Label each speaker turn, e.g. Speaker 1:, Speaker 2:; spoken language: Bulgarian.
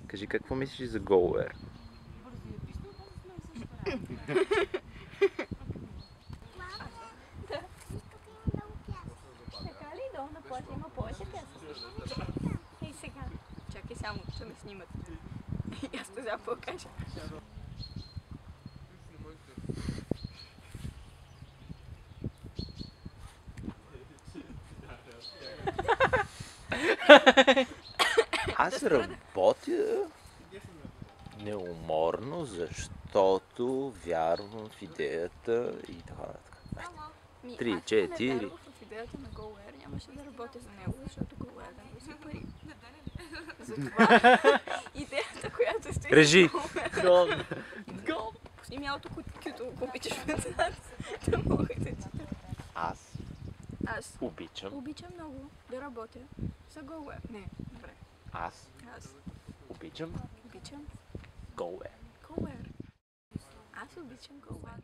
Speaker 1: Кажи, какво мислиш за GoAir?
Speaker 2: Така ли? Долу на плажа има повече пясък. И сега. Чакай само, да ме снимат. И аз това покажа.
Speaker 1: Аз работя неуморно, защото вярвам в идеята и така нататък. 3, 4.
Speaker 2: Ако не вярвах в идеята на GoAir, нямаше да работя за него, защото GoAir не носи пари. Затова идеята, която стои
Speaker 1: Режи!
Speaker 2: Гол! Пусни мялото кюто, ако обичаш назад, да мога да чета.
Speaker 1: Аз
Speaker 2: Аз
Speaker 1: обичам
Speaker 2: много да работя за GoAir. Не, добре.
Speaker 1: Аз
Speaker 2: обичам
Speaker 1: GoAir.
Speaker 2: GoAir. Аз обичам GoAir.